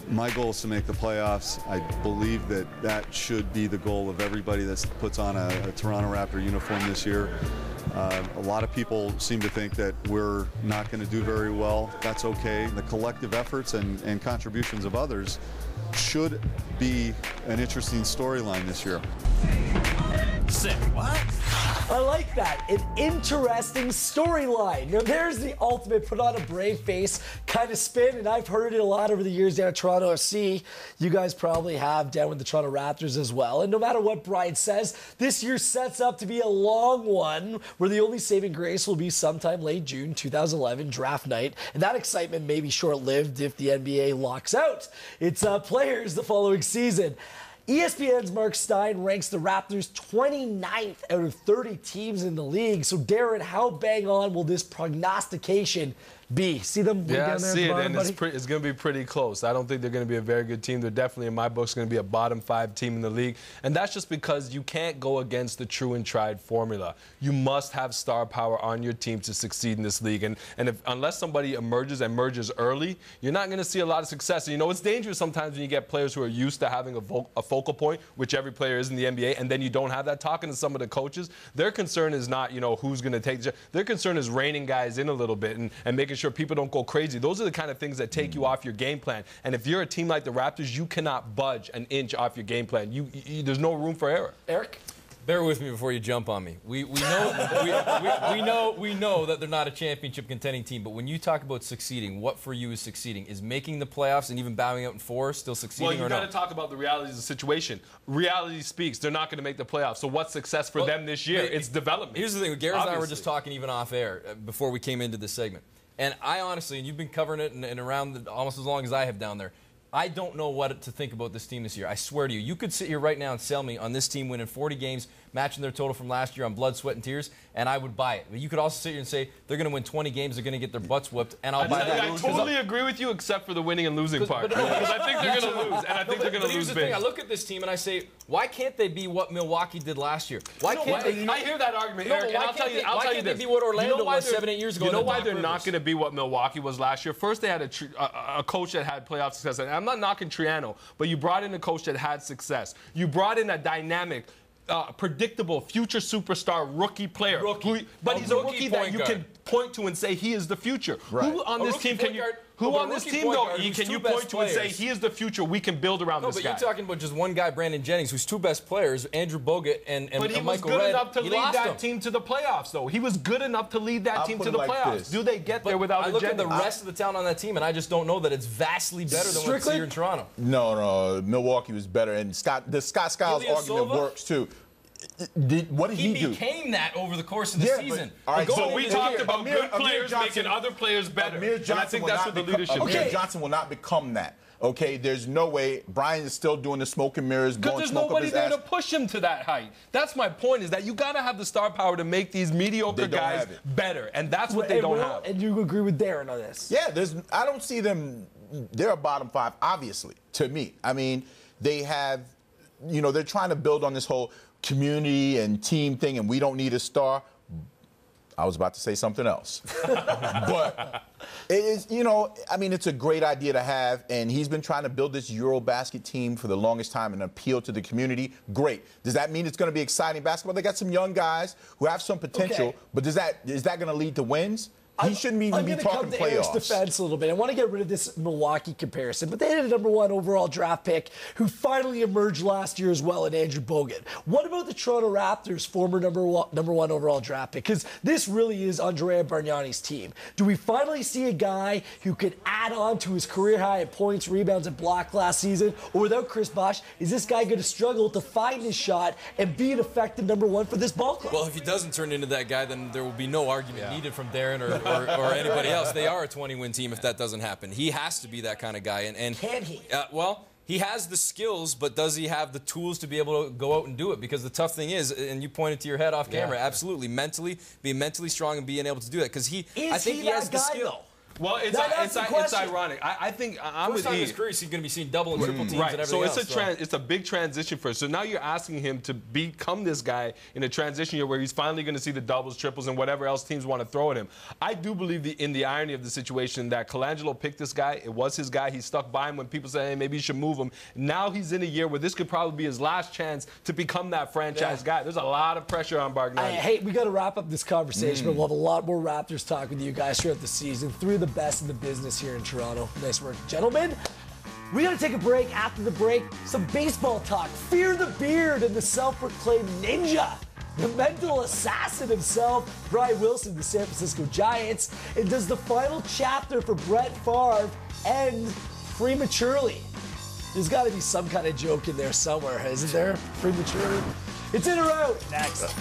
My goal is to make the playoffs. I believe that that should be the goal of everybody that puts on a Toronto Raptor uniform this year. A lot of people seem to think that we're not going to do very well. That's okay. The collective efforts and contributions of others should be an interesting storyline this year. Sick. What? I like that. An interesting storyline. Now, there's the ultimate put on a brave face kind of spin, and I've heard it a lot over the years down at Toronto FC. You guys probably have down with the Toronto Raptors as well. And no matter what Brian says, this year sets up to be a long one where the only saving grace will be sometime late June 2011 draft night. And that excitement may be short-lived if the NBA locks out its players the following season. ESPN's Mark Stein ranks the Raptors 29th out of 30 teams in the league. So, Darren, how bang on will this prognostication be? See them way down there? Yeah, I see it, and it's going to be pretty close. I don't think they're going to be a very good team. They're definitely, in my books, going to be a bottom 5 team in the league. And that's just because you can't go against the true and tried formula. You must have star power on your team to succeed in this league. And unless somebody emerges and merges early, you're not going to see a lot of success. And, you know, it's dangerous sometimes when you get players who are used to having a focal point, which every player is in the NBA, and then you don't have that. Talking to some of the coaches, their concern is not, you know, who's going to take the job. Their concern is reining guys in a little bit and making sure people don't go crazy. Those are the kind of things that take you off your game plan. And if you're a team like the Raptors, you cannot budge an inch off your game plan. There's no room for error. Eric? Bear with me before you jump on me. We know that they're not a championship contending team, but when you talk about succeeding, what for you is succeeding? Is making the playoffs and even bowing out in 4 still succeeding or no? Well, you got to talk about the realities of the situation. Reality speaks. They're not going to make the playoffs. So what's success for them this year? It's development. Here's the thing. Gareth and I were just talking even off air before we came into this segment. And I honestly, and you've been covering it and around almost as long as I have down there, I don't know what to think about this team this year. I swear to you. You could sit here right now and sell me on this team winning 40 games, matching their total from last year on blood, sweat, and tears, and I would buy it. But you could also sit here and say they're going to win 20 games, they're going to get their butts whooped, and I'll buy that. I totally agree with you, except for the winning and losing part. Because I think they're going to lose, and I think they're going to lose here's the thing. I look at this team and I say, why can't they be what Milwaukee did last year? Why can't they? I hear that argument, Eric, and I'll tell you this. Why can't they be what Orlando was 7-8 years ago? You know why they're not going to be what Milwaukee was last year? First, they had a coach that had playoff success. And I'm not knocking Triano, but you brought in a coach that had success. You brought in a dynamic, predictable future superstar rookie player. But he's a rookie that you can point to and say he is the future. Right. Who on this team can you? Who on this team, though, can you point to and say he is the future? We can build around this guy. No, but you're talking about just one guy, Brandon Jennings, whose 2 best players, Andrew Bogut and Michael Redd. But he was good enough to lead that team to the playoffs, though. He was good enough to lead that team to the playoffs. Do they get there without a Jennings? I look at the rest of the talent on that team, and I just don't know that it's vastly better than what's here in Toronto. No, Milwaukee was better, and the Scott Skiles argument works too. What did he do? He became that over the course of the season. All right, so we talked about good players making other players better. And I think that's what the leadership is. Amir Johnson will not become that. Okay, there's no way. Brian is still doing the smoke and mirrors, because there's nobody there to push him to that height. That's my point, is that you got to have the star power to make these mediocre guys better, and that's what they don't have. And you agree with Darren on this? Yeah, I don't see them. They're a bottom 5, obviously, to me. I mean, they have, you know, they're trying to build on this whole community and team thing, and we don't need a star. I was about to say something else. But it is, you know, I mean, it's a great idea to have, and he's been trying to build this Eurobasket team for the longest time and appeal to the community. Great. Does that mean it's going to be exciting basketball? They got some young guys who have some potential, but is that going to lead to wins? He shouldn't even be talking playoffs. I'm going to come to Eric's defense a little bit. I want to get rid of this Milwaukee comparison, but they had a #1 overall draft pick who finally emerged last year as well in Andrew Bogut. What about the Toronto Raptors' former #1 overall draft pick? Because this really is Andrea Bargnani's team. Do we finally see a guy who could add on to his career high at points, rebounds, and block last season? Or without Chris Bosh, is this guy going to struggle to find his shot and be an effective #1 for this ball club? Well, if he doesn't turn into that guy, then there will be no argument needed from Darren or anybody else. They are a 20-win team if that doesn't happen. He has to be that kind of guy. And can he? Well, he has the skills, but does he have the tools to be able to go out and do it? Because the tough thing is, and you pointed to your head off camera, absolutely, being mentally strong and being able to do that. Because I think he has the skill. Well, it's ironic. I think I'm First with time in E. his career, he's going to be seeing double and triple teams and everything So else. it's a big transition for us. So now you're asking him to become this guy in a transition year where he's finally going to see the doubles, triples, and whatever else teams want to throw at him. I do believe in the irony of the situation that Colangelo picked this guy. It was his guy. He stuck by him when people said, hey, maybe you should move him. Now he's in a year where this could probably be his last chance to become that franchise guy. There's a lot of pressure on Bargnani. Hey, we got to wrap up this conversation, but we'll have a lot more Raptors talk with you guys throughout the season. Three of the best in the business here in Toronto. Nice work, gentlemen. We got to take a break. After the break, some baseball talk. Fear the beard and the self-proclaimed ninja, the mental assassin himself, Brian Wilson, the San Francisco Giants. And does the final chapter for Brett Favre end prematurely? There's got to be some kind of joke in there somewhere, isn't there? Prematurely. It's in or out. Next.